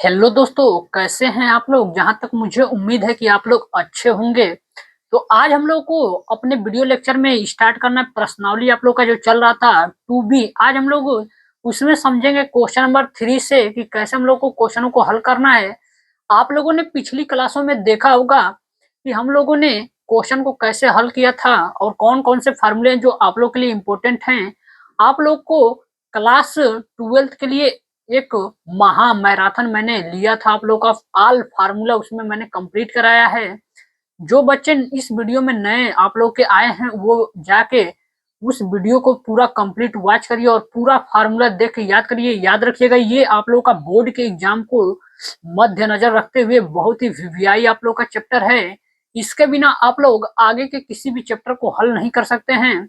Hello दोस्तों, कैसे हैं आप लोग? जहाँ तक मुझे उम्मीद है कि आप लोग अच्छे होंगे। तो आज हम लोग को अपने वीडियो लेक्चर में स्टार्ट करना है प्रश्नावली आप लोग का जो चल रहा था 2B। आज हम लोग उसमें समझेंगे क्वेश्चन नंबर 3 से कि कैसे हम लोग को क्वेश्चनों को हल करना है। आप लोगों ने पिछली क्लासों में देखा होगा कि हम लोगों ने क्वेश्चन को कैसे हल किया था और कौन-कौन से फार्मूले हैं जो आप लोग के लिए इम्पोर्टेंट हैं। आप लोग को क्लास 12th के लिए एक महा मैराथन मैंने लिया था आप लोग का ऑल फार्मूला उसमें मैंने कंप्लीट कराया है। जो बच्चे इस वीडियो में नए आप लोग के आए हैं वो जाके उस वीडियो को पूरा कंप्लीट वॉच करिए और पूरा फार्मूला देख के याद करिए। याद रखिएगा ये आप लोग का बोर्ड के एग्जाम को मद्देनजर रखते हुए बहुत ही वीवीआई आप लोग का चैप्टर है। इसके बिना आप लोग आगे के किसी भी चैप्टर को हल नहीं कर सकते हैं।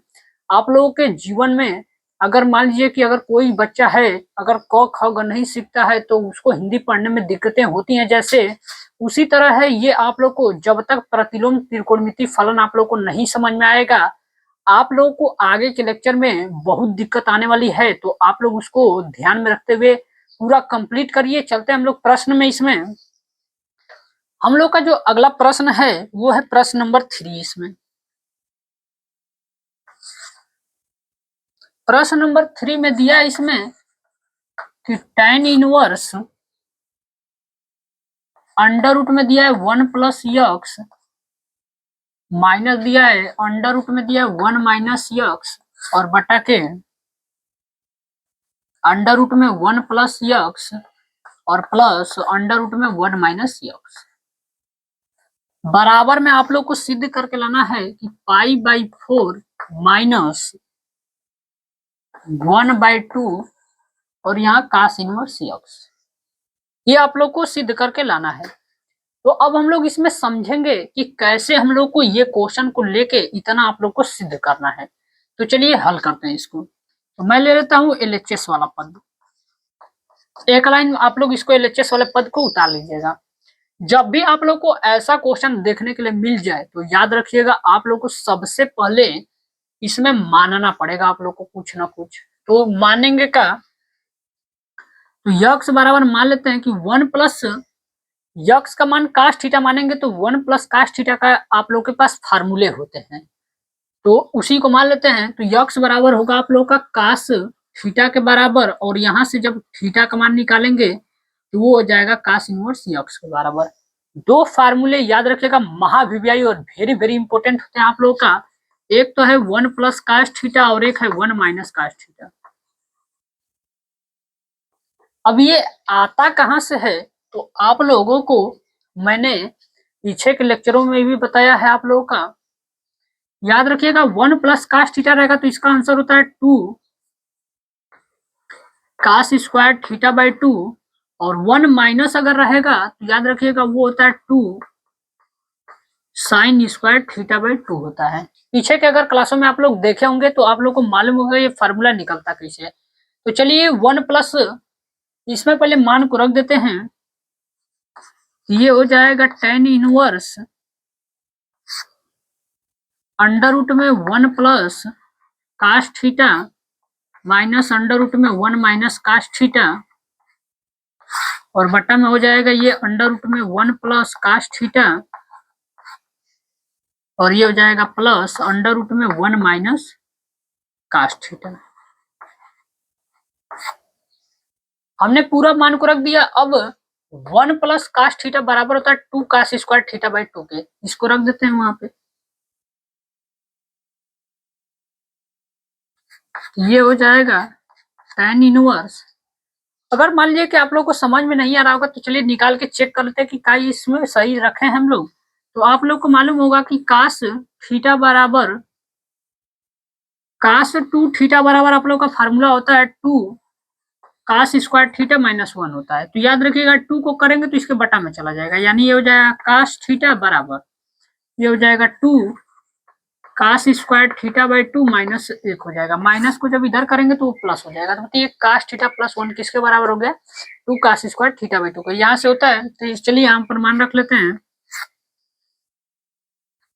आप लोगों के जीवन में अगर मान लीजिए कि अगर कोई बच्चा है, अगर क ख ग नहीं सीखता है तो उसको हिंदी पढ़ने में दिक्कतें होती हैं जैसे, उसी तरह है ये आप लोग को जब तक प्रतिलोम त्रिकोणमिति फलन आप लोग को नहीं समझ में आएगा, आप लोगों को आगे के लेक्चर में बहुत दिक्कत आने वाली है। तो आप लोग उसको ध्यान में रखते हुए पूरा कंप्लीट करिए। चलते हैं हम लोग प्रश्न में। इसमें हम लोग का जो अगला प्रश्न है वो है प्रश्न नंबर 3। इसमें प्रश्न नंबर 3 में दिया है इसमें कि tan इनवर्स अंडर रूट में दिया है 1 प्लस यक्स माइनस दिया है अंडर रूट में दिया है 1 माइनस यक्स और बटा के अंडर रूट में 1 प्लस यक्स और प्लस अंडर रूट में 1 माइनस यक्स बराबर में आप लोग को सिद्ध करके लाना है कि पाई बाई 4 माइनस 1/2 और यहाँ कास इनवर्स यक्स, ये आप लोग को सिद्ध करके लाना है। तो अब हम लोग इसमें समझेंगे कि कैसे हम लोग को ये क्वेश्चन को लेके इतना आप लोग को सिद्ध करना है। तो चलिए हल करते हैं इसको। तो मैं ले लेता हूँ एलएचएस वाला पद। एक लाइन आप लोग इसको एलएचएस वाले पद को उतार लीजिएगा। जब भी आप लोग को ऐसा क्वेश्चन देखने के लिए मिल जाए तो याद रखिएगा आप लोग को सबसे पहले इसमें मानना पड़ेगा आप लोग को कुछ ना कुछ। तो मानेंगे का, तो यक्स बराबर मान लेते हैं कि 1 प्लस यक्स का मान कास थीटा मानेंगे तो 1 प्लस कास थीटा का आप लोग के पास फार्मूले होते हैं, तो उसी को मान लेते हैं। तो यक्स बराबर होगा आप लोग का कास थीटा के बराबर और यहाँ से जब थीटा का मान निकालेंगे तो वो हो जाएगा कास इनवर्स यक्स के बराबर। दो फार्मूले याद रखिएगा महाविव्याई और वेरी वेरी इंपॉर्टेंट होते हैं आप लोग का। एक तो है 1 प्लस कास थीटा और एक है 1 माइनस कास थीटा। अब ये आता कहाँ से है? तो आप लोगों को मैंने पीछे के लेक्चरों में भी बताया है आप लोगों का। याद रखिएगा 1 प्लस कास थीटा रहेगा तो इसका आंसर होता है 2 कास स्क्वायर थीटा बाई 2 और 1 माइनस अगर रहेगा तो याद रखिएगा वो होता है 2 साइन स्क्वायर थीटा बाई 2 होता है। पीछे के अगर क्लासों में आप लोग देखे होंगे तो आप लोग को मालूम होगा ये फार्मूला निकलता कैसे है। तो चलिए 1 प्लस इसमें पहले मान को रख देते हैं। ये हो जाएगा tan इनवर्स अंडर रूट में 1 plus cos theta minus under root में 1 माइनस कास थीटा और बटा में हो जाएगा ये अंडर रूट में 1 प्लस कास थीटा और ये हो जाएगा प्लस अंडर रूट में 1 माइनस कास थीटा। हमने पूरा मान को रख दिया। अब 1 प्लस कास थीटा बराबर होता है 2 कास स्क्वायर थीटा बाई 2 के, इसको रख देते हैं वहां पे। ये हो जाएगा tan इनवर्स। अगर मान लीजिए कि आप लोग को समझ में नहीं आ रहा होगा तो चलिए निकाल के चेक कर लेते हैं कि क्या इसमें सही रखे हैं हम लोग। तो आप लोग को मालूम होगा कि कास थीटा बराबर कास 2 थीटा बराबर आप लोग का फार्मूला होता है 2 कास स्क्वायर थीटा माइनस 1 होता है। तो याद रखिएगा 2 को करेंगे तो इसके बटा में चला जाएगा, यानी ये हो जाएगा कास थीटा बराबर ये हो जाएगा 2 cos square theta by 2 minus 1 हो जाएगा। माइनस को जब इधर करेंगे तो वो प्लस हो जाएगा। तो ये कास थीटा प्लस 1 किसके बराबर हो गया? 2 कास स्क्वायर थीटा बाई 2 का। यहाँ से होता है तो चलिए यहाँ पर मान रख लेते हैं।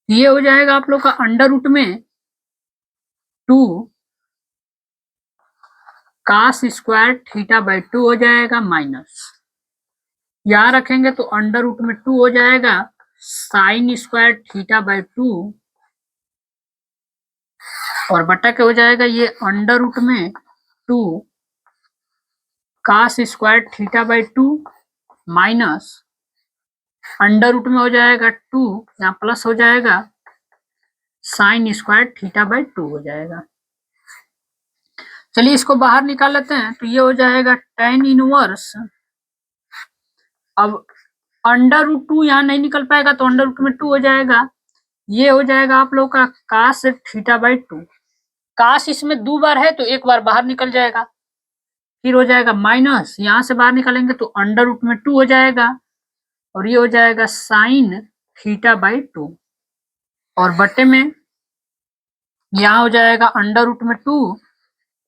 ये हो जाएगा आप लोग का अंडर रूट में 2 कास स्क्वायर थीटा बाई 2 हो जाएगा माइनस यहाँ रखेंगे तो अंडर रूट में 2 हो जाएगा साइन स्क्वायर थीटा बाई 2 और बटा के हो जाएगा ये अंडर रूट में 2 cos square theta by 2 minus under root में हो जाएगा 2 यहाँ प्लस हो जाएगा साइन स्क्वायर थीटा बाई 2 हो जाएगा। चलिए इसको बाहर निकाल लेते हैं तो ये हो जाएगा tan इनवर्स। अब अंडर रूट 2 यहाँ नहीं निकल पाएगा तो अंडर रूट में 2 हो जाएगा। ये हो जाएगा आप लोग का कास थीटा बाई 2। कास इसमें 2 बार है तो एक बार बाहर निकल जाएगा, फिर हो जाएगा माइनस, यहाँ से बाहर निकालेंगे तो अंडर रूट में 2 हो जाएगा और ये हो जाएगा साइन थीटा बाई 2 और बटे में यहाँ हो जाएगा अंडर रूट में 2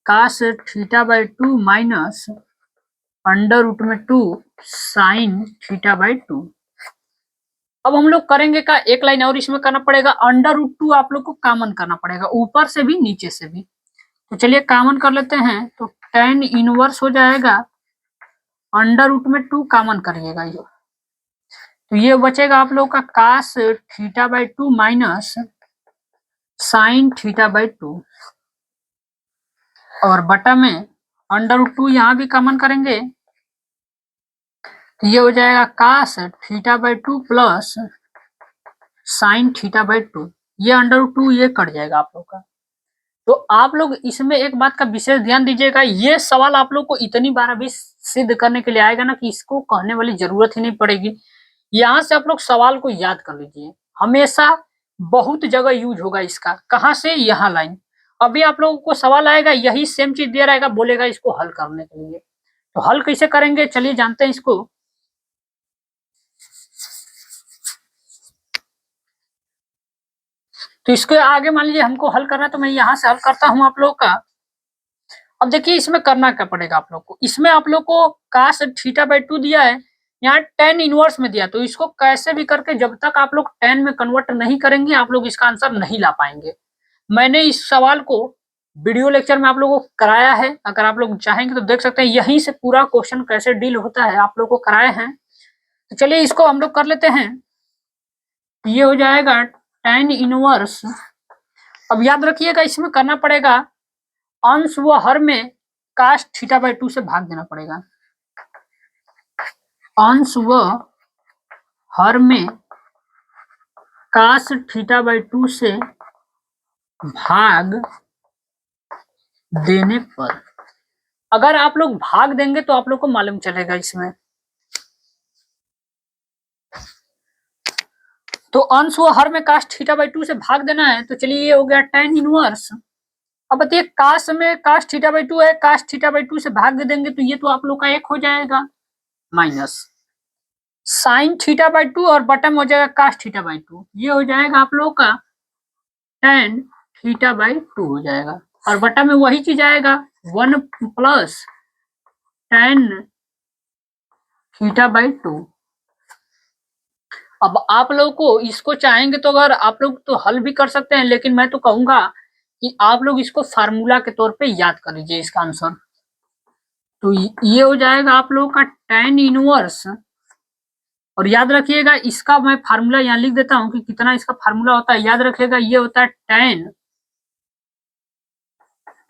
cos theta by 2 minus under root में 2 साइन थीटा बाई 2। अब हम लोग करेंगे का एक लाइन और इसमें करना पड़ेगा, अंडर रूट 2 आप लोग को कॉमन करना पड़ेगा ऊपर से भी नीचे से भी। तो चलिए कॉमन कर लेते हैं तो tan इनवर्स हो जाएगा अंडर रूट में 2 कॉमन करिएगा ये तो ये बचेगा आप लोग का cos theta by 2 minus sine theta by 2 और बटा में अंडर रूट 2 यहाँ भी कॉमन करेंगे तो ये हो जाएगा cos theta by 2 plus sine theta by 2। ये अंडर रूट 2 ये कट जाएगा आप लोग का। तो आप लोग इसमें एक बात का विशेष ध्यान दीजिएगा, ये सवाल आप लोग को इतनी बार अभी सिद्ध करने के लिए आएगा ना कि इसको कहने वाली जरूरत ही नहीं पड़ेगी। यहाँ से आप लोग सवाल को याद कर लीजिए, हमेशा बहुत जगह यूज होगा इसका। कहाँ से? यहाँ लाइन। अभी आप लोगों को सवाल आएगा यही सेम चीज दे रहेगा, बोलेगा इसको हल करने के लिए। तो हल कैसे करेंगे चलिए जानते हैं इसको। तो इसके आगे मान लीजिए हमको हल करना है तो मैं यहाँ से हल करता हूँ आप लोग का। अब देखिए इसमें करना क्या पड़ेगा आप लोग को, इसमें आप लोग को कास थीटा बाई 2 दिया है, यहाँ tan इनवर्स में दिया, तो इसको कैसे भी करके जब तक आप लोग tan में कन्वर्ट नहीं करेंगे आप लोग इसका आंसर नहीं ला पाएंगे। मैंने इस सवाल को वीडियो लेक्चर में आप लोगों को कराया है, अगर आप लोग चाहेंगे तो देख सकते हैं, यहीं से पूरा क्वेश्चन कैसे डील होता है आप लोग को कराए हैं। तो चलिए इसको हम लोग कर लेते हैं। ये हो जाएगा tan इनवर्स। अब याद रखिएगा इसमें करना पड़ेगा अंश व हर में कास थीटा बाई 2 से भाग देना पड़ेगा। अंश व हर में कास थीटा बाई 2 से भाग देने पर, अगर आप लोग भाग देंगे तो आप लोग को मालूम चलेगा इसमें। तो अंश व हर में कास थीटा बाई 2 से भाग देना है, तो चलिए ये हो गया tan इनवर्स। अब बताइए कास में कास थीटा बाई 2 है, कास थीटा बाई 2 से भाग देंगे तो ये तो आप लोग का 1 हो जाएगा माइनस साइन थीटा बाई 2 और बटम हो जाएगा कास थीटा बाई 2। ये हो जाएगा आप लोग का tan थीटा बाई 2 हो जाएगा और बटा में वही चीज आएगा 1 प्लस tan थीटा बाई 2। अब आप लोग को इसको चाहेंगे तो अगर आप लोग तो हल भी कर सकते हैं, लेकिन मैं तो कहूंगा कि आप लोग इसको फार्मूला के तौर पे याद कर लीजिए इसका आंसर। तो ये हो जाएगा आप लोगों का tan इनवर्स, और याद रखिएगा इसका मैं फार्मूला यहाँ लिख देता हूँ कि कितना इसका फार्मूला होता है। याद रखिएगा ये होता है tan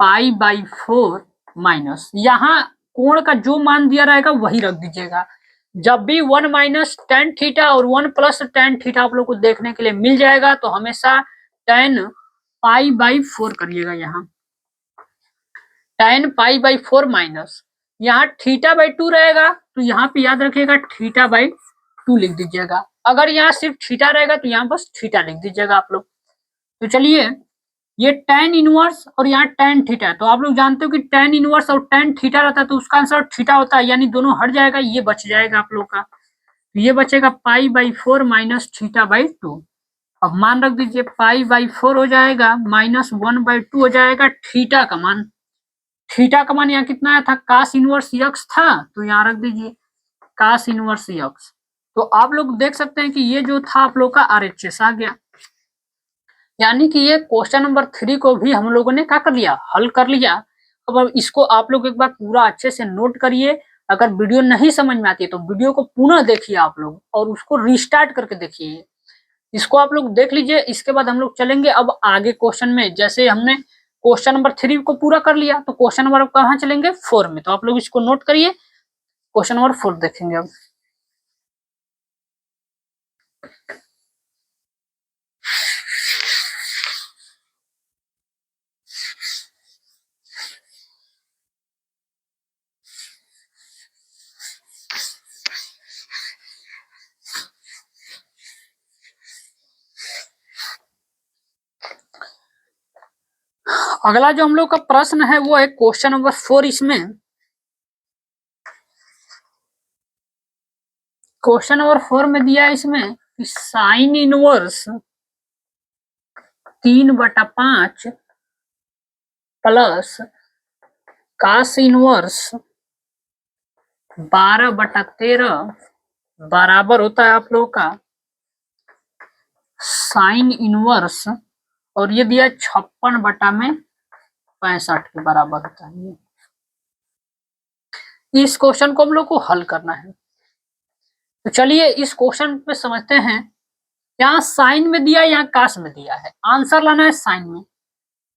पाई बाई 4 माइनस, यहाँ कोण का जो मान दिया रहेगा वही रख दीजिएगा। जब भी 1 माइनस tan थीटा और 1 प्लस tan थीटा आप लोग को देखने के लिए मिल जाएगा तो हमेशा tan पाई बाई 4 करिएगा। यहाँ tan पाई बाई 4 माइनस यहाँ थीटा बाई 2 रहेगा तो यहाँ पे याद रखिएगा थीटा बाई 2 लिख दीजिएगा। अगर यहाँ सिर्फ थीटा रहेगा तो यहाँ बस थीटा लिख दीजिएगा आप लोग। तो चलिए ये tan इनवर्स और यहाँ tan थीटा, तो आप लोग जानते हो कि tan इनवर्स और tan थीटा रहता है तो उसका आंसर थीटा होता है, यानी दोनों हट जाएगा, ये बच जाएगा आप लोग का। तो ये बचेगा pi by 4 minus theta by 2। अब मान रख दीजिए पाई बाई 4 हो जाएगा माइनस 1 बाई 2 हो जाएगा थीटा का मान। थीटा का मान यहाँ कितना आया था, कास इनवर्स यक्स था, तो यहाँ रख दीजिए कास इनवर्स यक्स। तो आप लोग देख सकते हैं कि ये जो था आप लोग का RHS आ गया, यानी कि ये क्वेश्चन नंबर 3 को भी हम लोगों ने क्या कर लिया, हल कर लिया। अब इसको आप लोग एक बार पूरा अच्छे से नोट करिए, अगर वीडियो नहीं समझ में आती है तो वीडियो को पुनः देखिए आप लोग और उसको रिस्टार्ट करके देखिए। इसको आप लोग देख लीजिए। इसके बाद हम लोग चलेंगे अब आगे क्वेश्चन में। जैसे हमने क्वेश्चन नंबर 3 को पूरा कर लिया तो क्वेश्चन नंबर कहाँ चलेंगे 4 में। तो आप लोग इसको नोट करिए। क्वेश्चन नंबर 4 देखेंगे अब। अगला जो हम लोग का प्रश्न है वो है क्वेश्चन नंबर 4। इसमें क्वेश्चन नंबर 4 में दिया है इसमें कि sine inverse 3/5 plus cos inverse 12/13 बराबर होता है आप लोगों का साइन इनवर्स, और ये दिया 56/65 के बराबर होता है। इस क्वेश्चन को हम लोग को हल करना है। तो चलिए इस क्वेश्चन पे समझते हैं। यहाँ साइन में दिया है, यहाँ कास में दिया है। आंसर लाना है साइन में।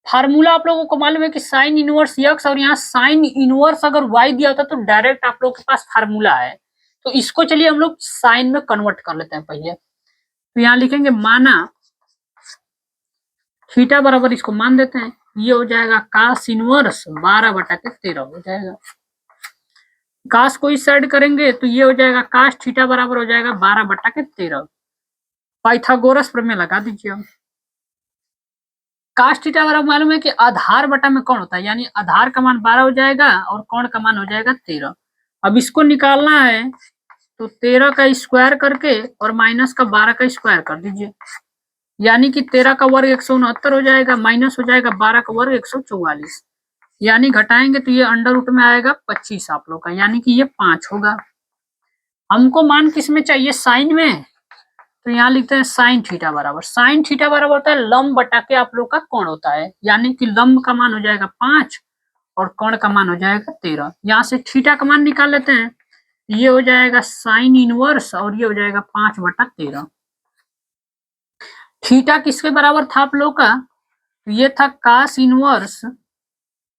फार्मूला आप लोगों को मालूम है कि साइन इनवर्स x, और यहाँ साइन इनवर्स अगर y दिया होता तो डायरेक्ट आप लोगों के पास फार्मूला है। तो इसको चलिए हम लोग साइन में कन्वर्ट कर लेते हैं पहले। तो यहाँ लिखेंगे माना थीटा बराबर, इसको मान देते हैं, ये हो जाएगा कास इनवर्स 12/13 हो जाएगा। कास को इस साइड करेंगे तो ये हो जाएगा कास थीटा बराबर हो जाएगा 12/13। पाइथागोरस प्रमेय लगा दीजिए अब। कास थीटा बराबर मालूम है कि आधार बटा में कौन होता है, यानी आधार का मान 12 हो जाएगा और कौन का मान हो जाएगा 13। अब इसको निकालना है तो 13 का स्क्वायर करके और माइनस का 12 का स्क्वायर कर दीजिए, यानी कि 13 का वर्ग 169 हो जाएगा, माइनस हो जाएगा 12 का वर्ग 144, यानी घटाएंगे तो ये अंडर रूट में आएगा 25 आप लोग का, यानी कि ये 5 होगा। हमको मान किस में चाहिए, साइन में। तो यहाँ लिखते हैं साइन थीटा बराबर, साइन थीटा बराबर होता है लंब बटा के आप लोग का कोण होता है, यानी कि लंब का मान हो जाएगा 5 और कोण का मान हो जाएगा 13। यहाँ से थीटा का मान निकाल लेते हैं, ये हो जाएगा साइन इनवर्स और ये हो जाएगा 5/13। थीटा किसके बराबर था आप लोग का, ये था कास इनवर्स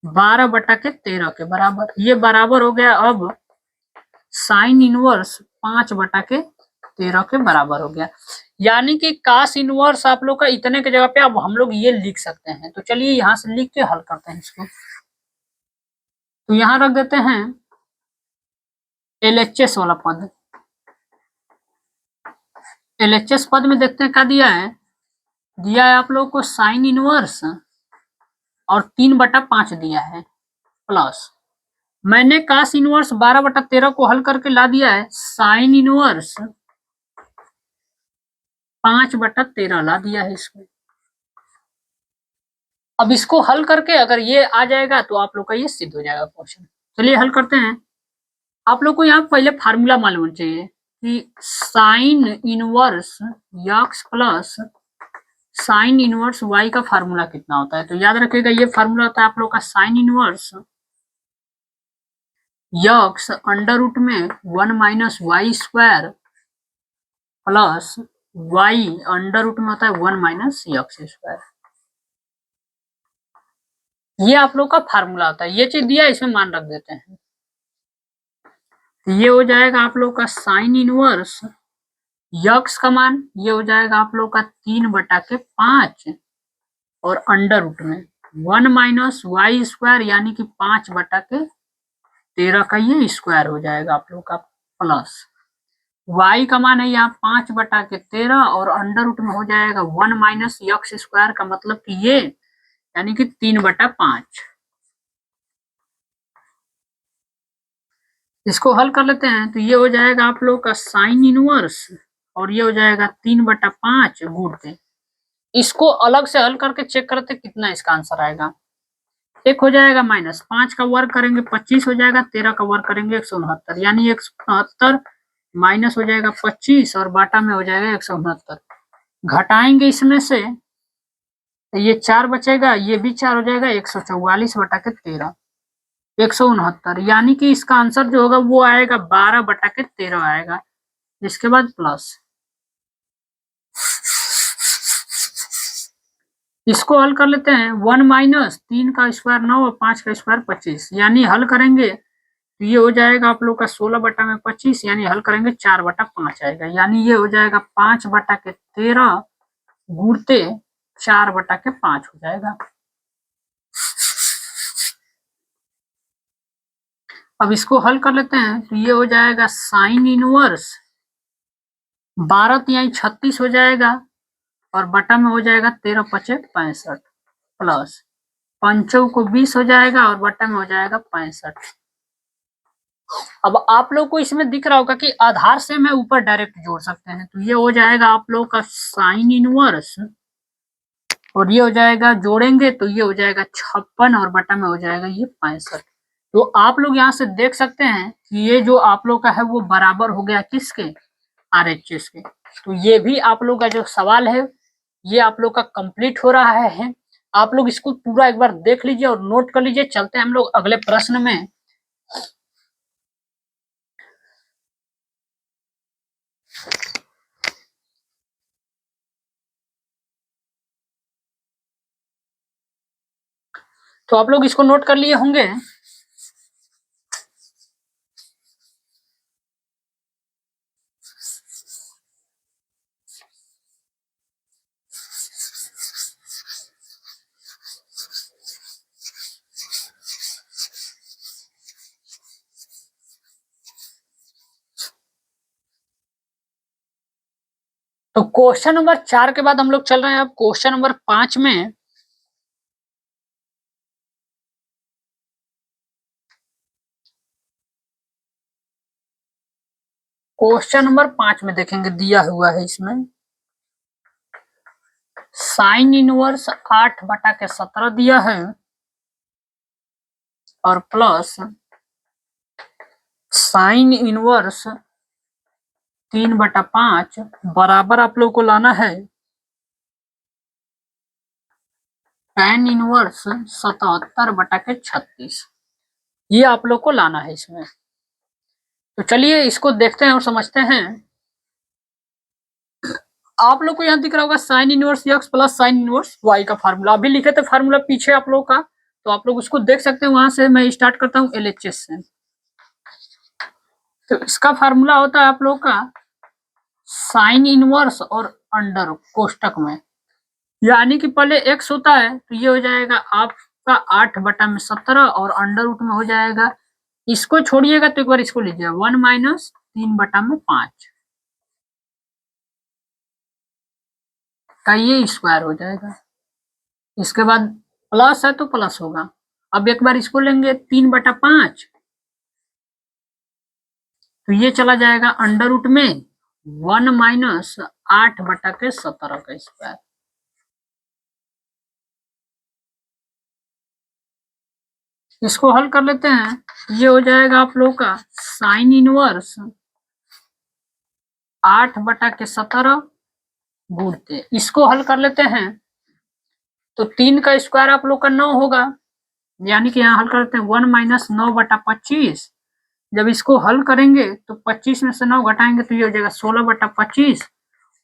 12/13 के बराबर। ये बराबर हो गया अब साइन इनवर्स 5/13 के बराबर हो गया, यानी कि कास इनवर्स आप लोग का इतने के जगह पे अब हम लोग ये लिख सकते हैं। तो चलिए यहां से लिख के हल करते हैं इसको। तो यहां रख देते हैं LHS वाला पद। LHS पद में देखते हैं क्या दिया है, दिया है आप लोग को साइन इनवर्स और 3/5 दिया है, प्लस मैंने कास इनवर्स 12/13 को हल करके ला दिया है साइन इनवर्स 5/13 ला दिया है इसमें। अब इसको हल करके अगर ये आ जाएगा तो आप लोग का ये सिद्ध हो जाएगा क्वेश्चन। चलिए हल करते हैं। आप लोग को यहाँ पहले फार्मूला मालूम होना चाहिए कि sine inverse x plus sine inverse y का फार्मूला कितना होता है। तो याद रखिएगा ये फार्मूला होता है आप लोग का sine inverse x under root में 1 - y square plus y under root में होता है 1 - x स्क्वायर। ये आप लोग का फार्मूला होता है। ये चीज दिया इसमें मान रख देते हैं। ये हो जाएगा आप लोग का साइन इनवर्स x का मान, ये हो जाएगा आप लोग का 3/5 और अंडर रूट में 1 - y स्क्वायर, यानी कि 5/13 का ये स्क्वायर हो जाएगा आप लोग का, प्लस y का मान है यहाँ 5/13 और अंडर रूट में हो जाएगा 1 - x स्क्वायर का मतलब कि ये, यानी कि 3/5। इसको हल कर लेते हैं तो ये हो जाएगा आप लोग का साइन इनवर्स और ये हो जाएगा 3/5 गुण के। इसको अलग से हल करके चेक करते कितना इसका आंसर आएगा। एक हो जाएगा माइनस 5 का वर्ग करेंगे 25 हो जाएगा, 13 का वर्ग करेंगे 169, यानी 169 माइनस हो जाएगा 25 और बाटा में हो जाएगा 169। घटाएंगे इसमें से तो ये 4 बचेगा, ये भी 4 हो जाएगा, 144/13। 169, यानी कि इसका आंसर जो होगा वो आएगा 12/13 आएगा। इसके बाद प्लस, इसको हल कर लेते हैं। 1 माइनस 3 का स्क्वायर 9 और 5 का स्क्वायर 25, यानी हल करेंगे तो ये हो जाएगा आप लोग का 16/25, यानी हल करेंगे 4/5 आएगा, यानी ये हो जाएगा 5/13 गुणते 4/5 हो जाएगा। अब इसको हल कर लेते हैं तो ये हो जाएगा साइन इनवर्स 12 यही 36 हो जाएगा और बटा में हो जाएगा 13×5 = 65 प्लस 5 को 20 हो जाएगा और बटा में हो जाएगा 65। अब आप लोग को इसमें दिख रहा होगा कि आधार से मैं ऊपर डायरेक्ट जोड़ सकते हैं, तो ये हो जाएगा आप लोग का साइन इनवर्स और ये हो जाएगा जोड़ेंगे तो ये हो जाएगा 56 और बटा में हो जाएगा ये 65। तो आप लोग यहाँ से देख सकते हैं कि ये जो आप लोग का है वो बराबर हो गया किसके, RHS के। तो ये भी आप लोग का जो सवाल है ये आप लोग का कंप्लीट हो रहा है। आप लोग इसको पूरा एक बार देख लीजिए और नोट कर लीजिए। चलते हैं हम लोग अगले प्रश्न में। तो आप लोग इसको नोट कर लिए होंगे। तो क्वेश्चन नंबर 4 के बाद हम लोग चल रहे हैं अब क्वेश्चन नंबर 5 में। क्वेश्चन नंबर 5 में देखेंगे, दिया हुआ है इसमें साइन इनवर्स 8/17 दिया है और प्लस साइन इनवर्स 3/5 बराबर आप लोग को लाना है tan इनवर्स 77/36। ये आप लोग को लाना है इसमें। तो चलिए इसको देखते हैं और समझते हैं। आप लोग को यहाँ दिख रहा होगा sign inverse x plus sine inverse y का फार्मूला, अभी लिखे थे फार्मूला पीछे आप लोग का, तो आप लोग उसको देख सकते हैं। वहां से मैं स्टार्ट करता हूँ LHS से। तो इसका फार्मूला होता है आप लोग का साइन इनवर्स और अंडर कोष्टक में, यानी कि पहले x होता है तो ये हो जाएगा आपका 8/17 और अंडर रूट में हो जाएगा, इसको छोड़िएगा तो एक बार इसको लीजिए 1 माइनस 3/5 का ये स्क्वायर हो जाएगा। इसके बाद प्लस है तो प्लस होगा। अब एक बार इसको लेंगे 3/5 तो ये चला जाएगा अंडर रूट में 1 माइनस 8/17 का स्क्वायर। इसको हल कर लेते हैं। ये हो जाएगा आप लोग का साइन इनवर्स 8/17 गुणते, इसको हल कर लेते हैं तो 3 का स्क्वायर आप लोग का 9 होगा, यानी कि यहाँ हल करते हैं 1 माइनस 9/25। जब इसको हल करेंगे तो 25 में से 9 घटाएंगे तो ये हो जाएगा 16/25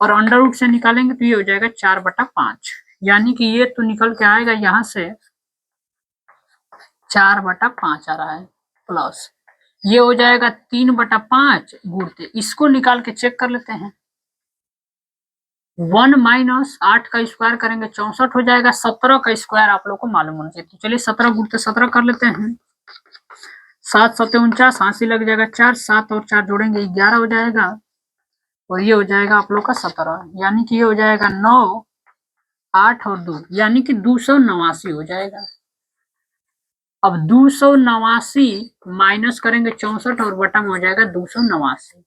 और अंडर रूट से निकालेंगे तो ये हो जाएगा 4/5, यानी कि ये तो निकल के आएगा यहाँ से 4/5 आ रहा है प्लस ये हो जाएगा 3/5 गुणते, इसको निकाल के चेक कर लेते हैं। 1 माइनस 8 का स्क्वायर करेंगे 64 हो जाएगा, 17 का स्क्वायर आप लोग को मालूम होना चाहिए। तो चलिए 17 गुणते 17 कर लेते हैं। 7 7 49, 80 लग जाएगा 4, 7 और 4 जोड़ेंगे 11 हो जाएगा और ये हो जाएगा आप लोग का 17, यानी कि ये हो जाएगा 9 8 और 2 यानी कि 289 हो जाएगा। अब 289 माइनस करेंगे 64 और बटा में हो जाएगा 289।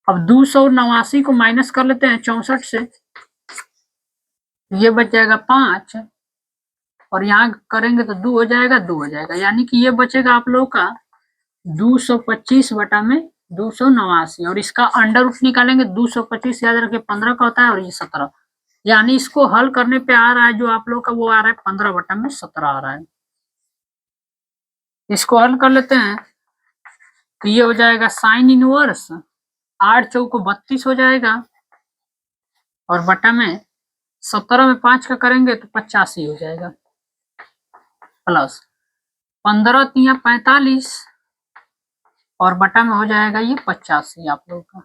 अब 289 को माइनस कर लेते हैं 64 से, ये बच जाएगा 5 और यहाँ करेंगे तो 2 हो जाएगा 2 हो जाएगा, यानी कि ये बचेगा आप लोग का 225 बटा में 289 और इसका अंडर रूट निकालेंगे 225 याद रखिए 15 का होता है और ये 17, यानी इसको हल करने पे आ रहा है जो आप लोग का वो आ रहा है 15/17 आ रहा है। इसको हल कर लेते हैं तो ये हो जाएगा साइन इनवर्स 8 चौको 32 हो जाएगा और बटा में 17 में 5 का करेंगे तो 85 हो जाएगा प्लस 15 तिया 45 और बटा में हो जाएगा ये 85 आप लोग का।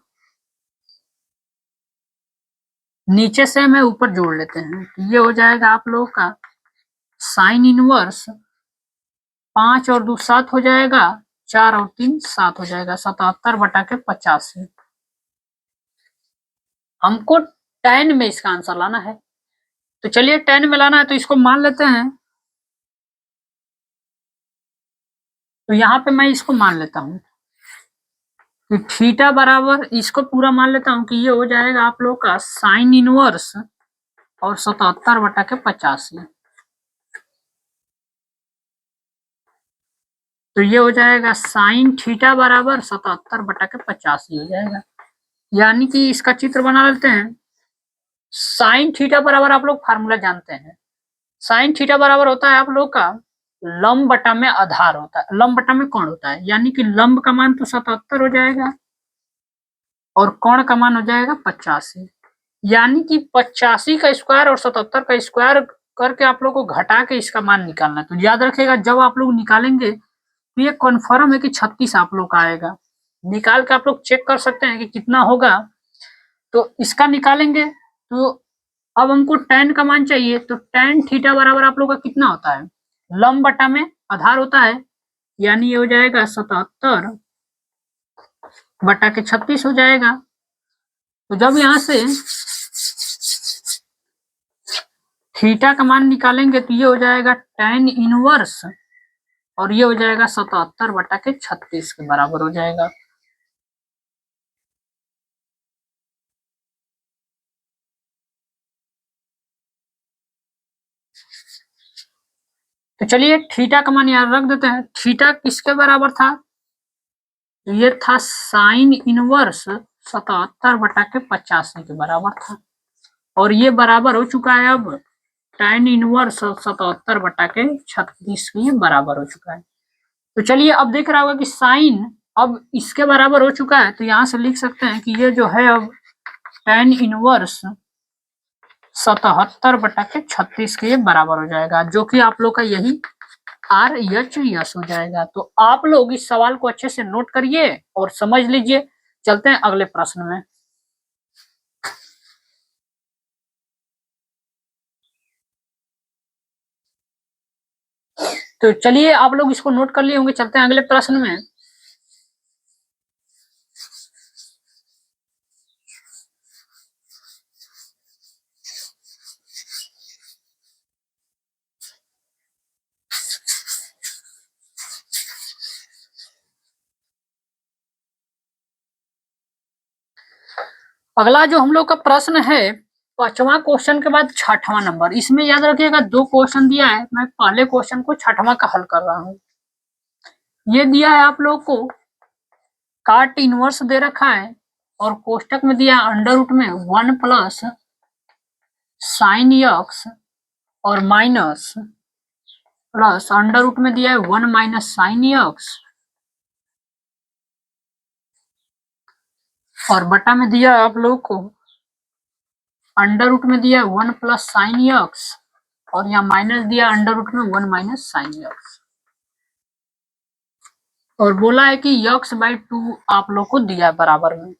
नीचे से हमें ऊपर जोड़ लेते हैं तो ये हो जाएगा आप लोग का साइन इनवर्स 5 और 2 7 हो जाएगा 4 और 3 7 हो जाएगा 77 बटा के 85। हमको tan में इसका आंसर लाना है तो चलिए tan में लाना है तो इसको मान लेते हैं तो यहाँ पे मैं इसको मान लेता हूँ कि थीटा बराबर इसको पूरा मान लेता हूँ कि ये हो जाएगा आप लोग का साइन इनवर्स और 77 बटा के 85 तो ये हो जाएगा साइन थीटा बराबर 77 बटा के 85 हो जाएगा। यानी कि इसका चित्र बना लेते हैं। साइन थीटा बराबर आप लोग फार्मूला जानते हैं, साइन थीटा बराबर होता है आप लोग का लंब बटा में आधार होता है, लंब बटा में कोण होता है। यानी कि लंब का मान तो 77 हो जाएगा और कोण का मान हो जाएगा 85। यानी कि 85 का स्क्वायर और 77 का स्क्वायर करके आप लोग को घटा के इसका मान निकालना है। तो याद रखिएगा जब आप लोग निकालेंगे तो ये कन्फर्म है कि 36 आप लोग का आएगा। निकाल के आप लोग चेक कर सकते हैं कि कितना होगा। तो इसका निकालेंगे तो अब हमको tan का मान चाहिए तो tan थीटा बराबर आप लोग का कितना होता है, लंब बटा में आधार होता है। यानी ये हो जाएगा 77 बटा के 36 हो जाएगा। तो जब यहाँ से थीटा का मान निकालेंगे तो ये हो जाएगा tan इनवर्स और ये हो जाएगा 77 बटा के 36 के बराबर हो जाएगा। तो चलिए थीटा का मान यहाँ रख देते हैं। थीटा किसके बराबर था, ये था साइन इनवर्स 77 बटा के 85 के बराबर था और ये बराबर हो चुका है अब tan इनवर्स 77 बटा के 36 के बराबर हो चुका है। तो चलिए अब देख रहा होगा कि साइन अब इसके बराबर हो चुका है तो यहाँ से लिख सकते हैं कि ये जो है अब tan इनवर्स 77 बटा के 36 के बराबर हो जाएगा, जो कि आप लोग का यही RHS हो जाएगा। तो आप लोग इस सवाल को अच्छे से नोट करिए और समझ लीजिए। चलते हैं अगले प्रश्न में। तो चलिए आप लोग इसको नोट कर लिए होंगे, चलते हैं अगले प्रश्न में। अगला जो हम लोग का प्रश्न है 5वां क्वेश्चन के बाद 6वां नंबर। इसमें याद रखिएगा 2 क्वेश्चन दिया है, मैं पहले क्वेश्चन को 6वां का हल कर रहा हूँ। ये दिया है आप लोग को काट इनवर्स दे रखा है और कोष्टक में दिया अंडर रूट में 1 प्लस साइन एक्स और माइनस प्लस अंडर रूट में दिया है 1 माइनस साइन एक्स और बटा में दिया आप लोग को अंडर रूट में दिया 1 प्लस साइन एक्स और यहाँ माइनस दिया अंडर रूट में 1 माइनस साइन एक्स और बोला है कि x/2 आप लोग को दिया है बराबर में।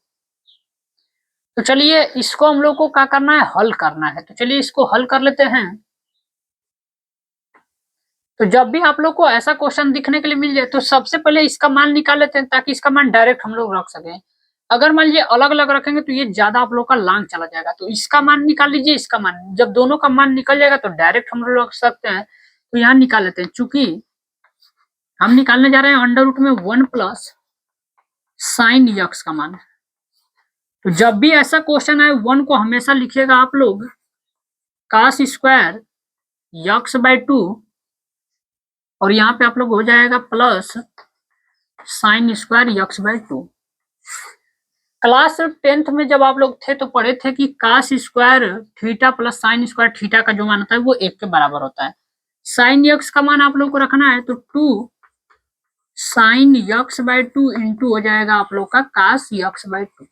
तो चलिए इसको हम लोग को क्या करना है, हल करना है। तो चलिए इसको हल कर लेते हैं। तो जब भी आप लोग को ऐसा क्वेश्चन दिखने के लिए मिल जाए तो सबसे पहले इसका मान निकाल लेते हैं ताकि इसका मान डायरेक्ट हम लोग रख सकें। अगर मान लीजिए अलग अलग रखेंगे तो ये ज्यादा आप लोग का लॉन्ग चला जाएगा। तो इसका मान निकाल लीजिए, इसका मान जब दोनों का मान निकल जाएगा तो डायरेक्ट हम लोग रख सकते हैं। तो यहाँ निकाल लेते हैं। चूंकि हम निकालने जा रहे हैं अंडर रूट में 1 प्लस साइन एक्स का मान। तो जब भी ऐसा क्वेश्चन आए 1 को हमेशा लिखिएगा आप लोग कास स्क्वायर x/2 और यहाँ पे आप लोग हो जाएगा plus sine square x/2। Class 10th में जब आप लोग थे तो पढ़े थे कि cos square theta plus sine square theta का जो मान होता है वो 1 के बराबर होता है। साइन एक्स का मान आप लोग को रखना है तो 2 sign x by two into हो जाएगा आप लोग का कास यक्स बाई टू।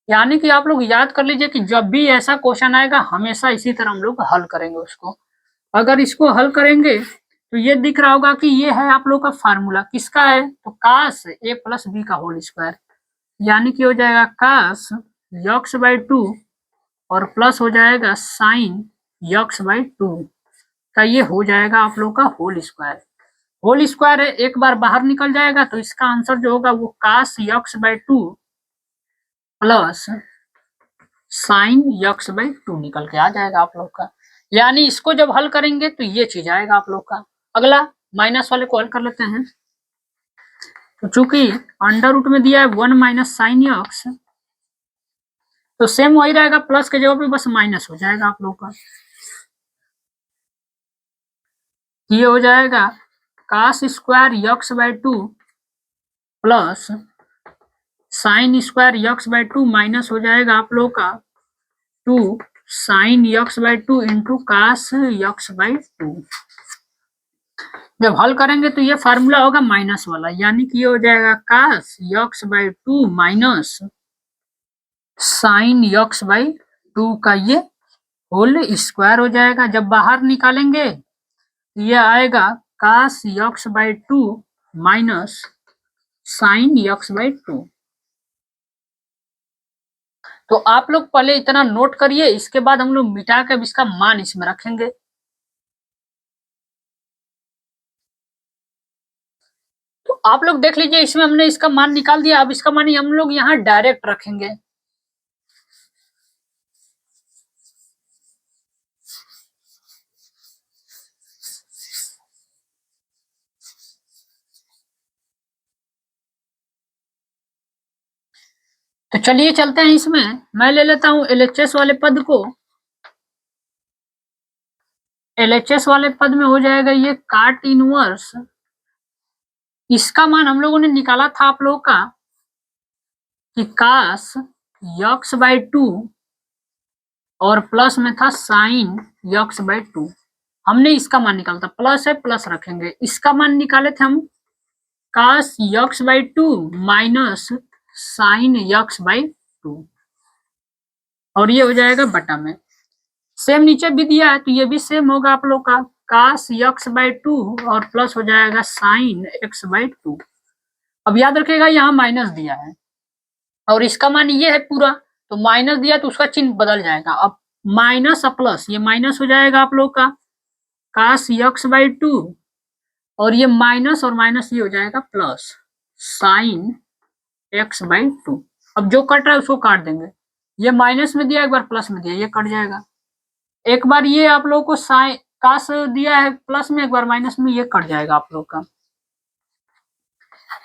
यानी कि आप लोग याद कर लीजिए कि जब भी ऐसा क्वेश्चन आएगा हमेशा इसी तरह हम लोग हल करेंगे उसको। अगर इसको हल करेंगे तो ये दिख रहा होगा कि ये है आप लोग का फार्मूला किसका है, तो कास ए प्लस बी का होल स्क्वायर, यानी कि हो जाएगा कास यक्स बाई टू और प्लस हो जाएगा साइन यक्स बाई टू का ये हो जाएगा आप लोग का होल स्क्वायर। होल स्क्वायर है, एक बार बाहर निकल जाएगा तो इसका आंसर जो होगा वो cos x by two plus sine x by two निकल के आ जाएगा आप लोग का। यानी इसको जब हल करेंगे तो ये चीज आएगा आप लोग का। अगला माइनस वाले को हल कर लेते हैं। तो चूंकि अंडर रूट में दिया है 1 माइनस साइन यक्स, तो सेम वही रहेगा, प्लस के जगह पे बस माइनस हो जाएगा आप लोग का। ये हो जाएगा cos square x by two plus sine square x by two minus हो जाएगा आप लोग का two sine x by two into cos x by two. जब हल करेंगे तो ये फार्मूला होगा माइनस वाला, यानी कि ये हो जाएगा cos x by two minus sine x by two का ये होल स्क्वायर हो जाएगा। जब बाहर निकालेंगे तो ये आएगा cos x by two minus sine x by two. तो आप लोग पहले इतना नोट करिए, इसके बाद हम लोग मिटा कर इसका मान इसमें रखेंगे। तो आप लोग देख लीजिए, इसमें हमने इसका मान निकाल दिया, अब इसका मान हम लोग यहाँ डायरेक्ट रखेंगे। तो चलिए चलते हैं इसमें, मैं ले लेता हूं एलएचएस वाले पद को। एलएचएस वाले पद में हो जाएगा ये काट इनवर्स, इसका मान हम लोगों ने निकाला था आप लोगों का कि कास यक्स बाई टू और प्लस में था साइन यक्स बाई टू। हमने इसका मान निकाला था, प्लस है प्लस रखेंगे। इसका मान निकाले थे हम cos x by two minus sine x by two, और ये हो जाएगा बटा में। सेम नीचे भी दिया है तो ये भी सेम होगा आप लोग का, कास यक्स बाई टू और प्लस हो जाएगा साइन एक्स बाई टू। अब याद रखिएगा यहाँ माइनस दिया है और इसका मान ये है पूरा, तो माइनस दिया तो उसका चिन्ह बदल जाएगा। अब माइनस और प्लस, ये माइनस हो जाएगा आप लोग का कास यक्स बाई टू, और ये माइनस और माइनस ये हो जाएगा plus sign x by to. अब जो कट रहा है उसको काट देंगे, ये माइनस में दिया एक बार प्लस में दिया, ये कट जाएगा। एक बार ये आप लोगों को साइन कास दिया है प्लस में, एक बार माइनस में, ये कट जाएगा आप लोग का।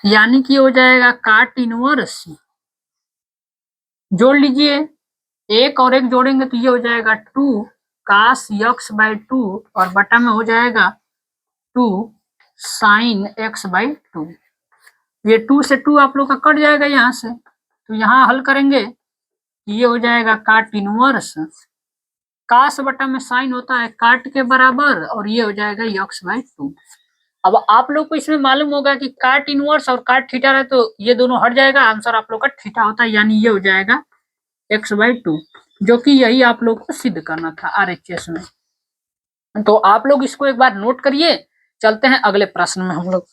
यानी कि हो जाएगा काट इनवर्स, जोड़ लीजिए, एक और एक जोड़ेंगे तो ये हो जाएगा two cos x by two और बटा में हो जाएगा two sine x by two. ये टू से टू आप लोग का कट जाएगा यहाँ से, तो यहाँ हल करेंगे ये हो जाएगा काट इनवर्स, कास बटा में साइन होता है काट के बराबर, और ये हो जाएगा यक्स बाई टू। अब आप लोग को इसमें मालूम होगा कि काट इनवर्स और काट थीटा है तो ये दोनों हट जाएगा, आंसर आप लोग का थीटा होता है, यानी ये हो जाएगा एक्स बाई टू, जो कि यही आप लोग को सिद्ध करना था आरएचएस में। तो आप लोग इसको एक बार नोट करिए, चलते हैं अगले प्रश्न में हम लोग।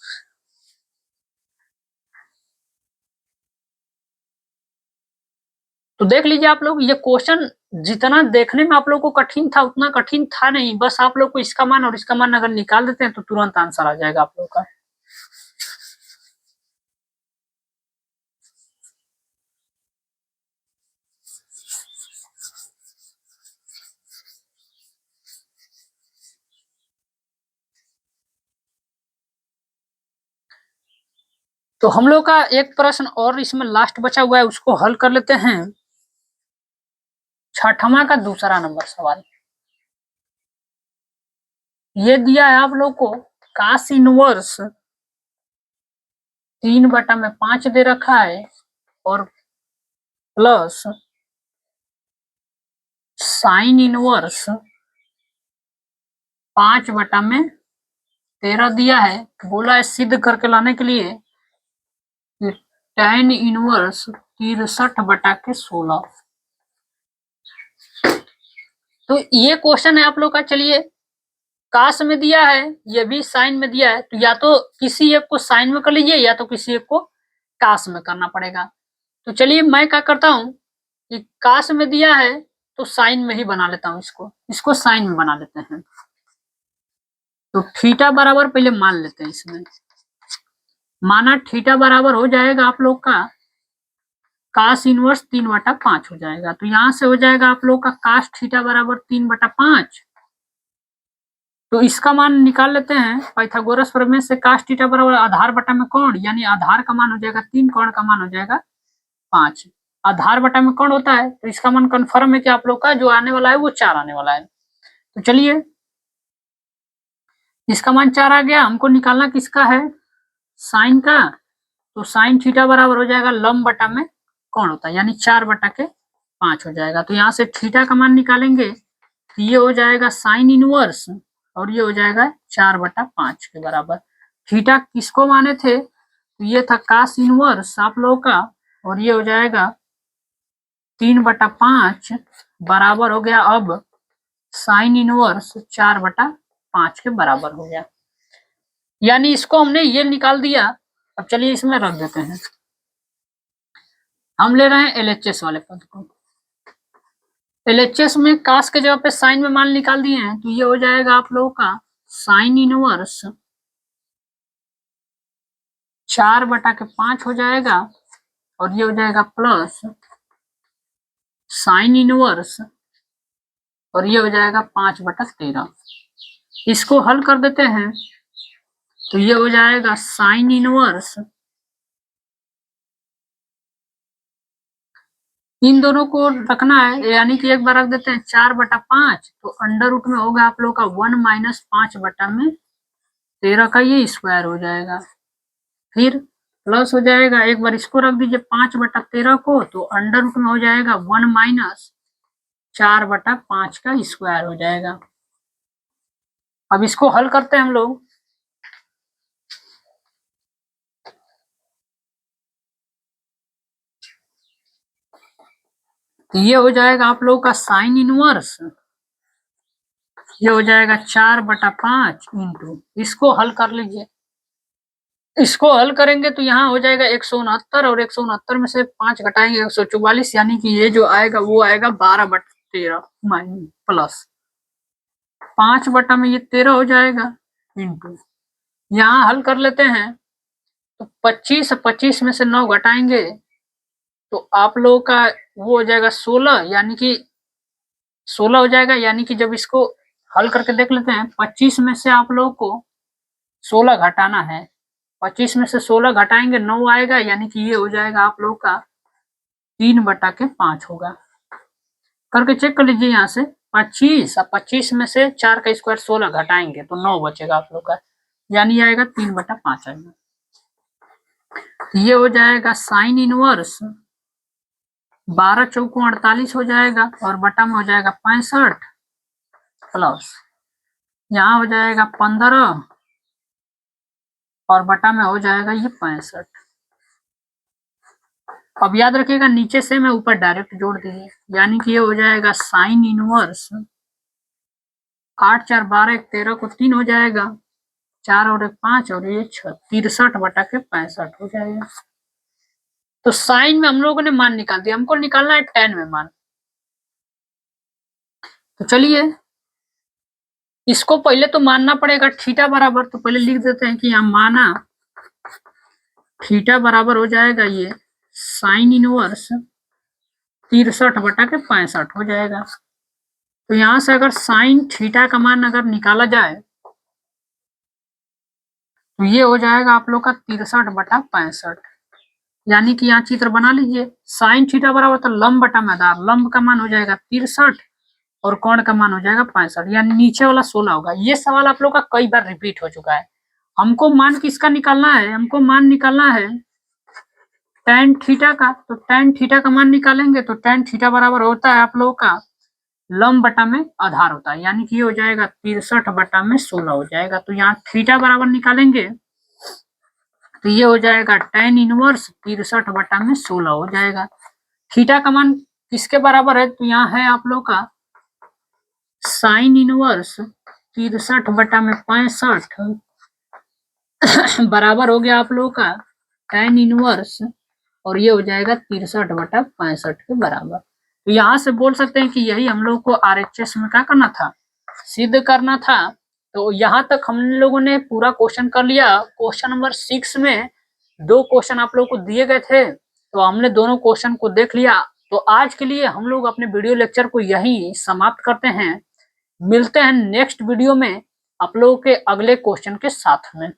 तो देख लीजिए आप लोग, ये क्वेश्चन जितना देखने में आप लोग को कठिन था उतना कठिन था नहीं, बस आप लोग को इसका मान और इसका मान अगर निकाल देते हैं तो तुरंत आंसर आ जाएगा आप लोग का। तो हम लोग का एक प्रश्न और इसमें लास्ट बचा हुआ है, उसको हल कर लेते हैं। छठवां का दूसरा नंबर सवाल, ये दिया है आप लोग को कास इनवर्स 3/5 दे रखा है और प्लस साइन इनवर्स 5/5 13 दिया है, बोला है सिद्ध करके लाने के लिए tan इनवर्स 63/16। तो ये क्वेश्चन है आप लोग का। चलिए, काश में दिया है, ये भी साइन में दिया है, तो या तो किसी एक को साइन में कर लीजिए या तो किसी एक को काश में करना पड़ेगा। तो चलिए मैं क्या करता हूँ कि काश में दिया है तो साइन में ही बना लेता हूँ, इसको साइन में बना लेते हैं। तो थीटा बराबर पहले मान लेते हैं, इसमें माना थीटा बराबर हो जाएगा आप लोग का काश इनवर्स 3/5 हो जाएगा। तो यहां से हो जाएगा आप लोग का काश थीटा बराबर 3/5। तो इसका मान निकाल लेते हैं पाइथागोरस प्रमेय से। काश थीटा बराबर आधार बटा में कोण, यानी आधार का मान हो जाएगा 3, कोण का मान हो जाएगा 5। आधार बटा में कोण होता है तो इसका मान कन्फर्म है कि आप लोग का जो आने वाला है वो 4 आने वाला है। तो चलिए, इसका मान 4 आ गया। हमको निकालना किसका है, साइन का। तो साइन थीटा बराबर हो जाएगा लंब बटा में कोण होता है, यानी 4/5 हो जाएगा। तो यहाँ से थीटा का मान निकालेंगे तो ये हो जाएगा साइन इनवर्स और ये हो जाएगा 4/5 के बराबर। थीटा किसको माने थे, तो ये था काश इनवर्स आप लोगों का, और ये हो जाएगा 3/5 बराबर हो गया अब साइन इनवर्स 4/5 के बराबर हो गया। यानी इसको हमने ये निकाल दिया। अब चलिए इसमें रख देते हैं। हम ले रहे हैं LHS वाले पद को। LHS में काश के जगह पे साइन में मान निकाल दिए हैं, तो ये हो जाएगा आप लोगों का साइन इनवर्स 4/5 हो जाएगा और ये हो जाएगा प्लस साइन इनवर्स और ये हो जाएगा 5/13। इसको हल कर देते हैं तो ये हो जाएगा साइन इनवर्स, इन दोनों को रखना है यानी कि एक बार रख देते हैं 4/5, तो अंडर रूट में होगा आप लोग का 1 - 5/13 का ये स्क्वायर हो जाएगा। फिर प्लस हो जाएगा, एक बार इसको रख दीजिए 5/13 को, तो अंडर रूट में हो जाएगा 1 - 4/5 का स्क्वायर हो जाएगा। अब इसको हल करते हैं हम लोग। तो ये हो जाएगा आप लोगों का साइन इनवर्स, ये हो जाएगा 4/5 इंटू, इसको हल कर लीजिए। इसको हल करेंगे तो यहाँ हो जाएगा 169 और 169 में से 5 घटाएंगे 144, यानी कि ये जो आएगा वो आएगा 12/13 प्लस 5 बटा में ये 13 हो जाएगा इंटू, यहाँ हल कर लेते हैं तो 25 में से 9 घटाएंगे तो आप लोगों का वो हो जाएगा 16, यानी कि 16 हो जाएगा। यानी कि जब इसको हल करके देख लेते हैं 25 में से आप लोगों को 16 घटाना है, 25 में से 16 घटाएंगे 9 आएगा, यानी कि ये हो जाएगा आप लोगों का 3/5 होगा। करके चेक कर लीजिए यहाँ से 25 और 25 में से 4 का स्क्वायर 16 घटाएंगे तो 9 बचेगा आप लोग का, यानी आएगा 3/5 आएगा। ये हो जाएगा साइन इनवर्स 12 चौको 48 हो जाएगा और बटा में हो जाएगा 65 प्लस यहाँ हो जाएगा 15 और बटा में हो जाएगा ये 65। अब याद रखिएगा नीचे से मैं ऊपर डायरेक्ट जोड़ दीजिए, यानी कि ये हो जाएगा साइन इनवर्स 8 4 12 1 13 को 3 हो जाएगा, 4 और 1 5 और ये 6 63/65 हो जाएगा। तो साइन में हम लोगों ने मान निकाल दिया, हमको निकालना है tan में मान। तो चलिए इसको पहले तो मानना पड़ेगा थीटा बराबर, तो पहले लिख देते हैं कि यहाँ माना थीटा बराबर हो जाएगा ये साइन इनवर्स 63/65 हो जाएगा। तो यहाँ से अगर साइन थीटा का मान अगर निकाला जाए तो ये हो जाएगा आप लोग का 63/65, यानी कि यहाँ चित्र बना लीजिए। साइन थीटा बराबर तो लंब बटा में आधार, लंब का मान हो जाएगा 63 और कोण का मान हो जाएगा 65, यानी नीचे वाला 16 होगा। ये सवाल आप लोग का कई बार रिपीट हो चुका है। हमको मान किसका निकालना है, हमको मान निकालना है tan थीटा का। तो tan थीटा का मान निकालेंगे तो tan थीटा बराबर होता है आप लोगों का लंब बटा में आधार होता है, यानी कि ये हो जाएगा 63 बटा में 16 हो जाएगा। तो यहाँ थीटा बराबर निकालेंगे तो ये हो जाएगा tan इनवर्स 63 बटा में 16 हो जाएगा। थीटा का मान किसके बराबर है, तो यहाँ है आप लोग का साइन इनवर्स 63 बटा में 65 बराबर हो गया आप लोगों का tan इनवर्स, और ये हो जाएगा 63 बटा 65 के बराबर। तो यहाँ से बोल सकते हैं कि यही हम लोग को RHS में क्या करना था, सिद्ध करना था। तो यहाँ तक हम लोगों ने पूरा क्वेश्चन कर लिया। क्वेश्चन नंबर 6 में 2 क्वेश्चन आप लोगों को दिए गए थे, तो हमने दोनों क्वेश्चन को देख लिया। तो आज के लिए हम लोग अपने वीडियो लेक्चर को यहीं समाप्त करते हैं। मिलते हैं नेक्स्ट वीडियो में आप लोगों के अगले क्वेश्चन के साथ में।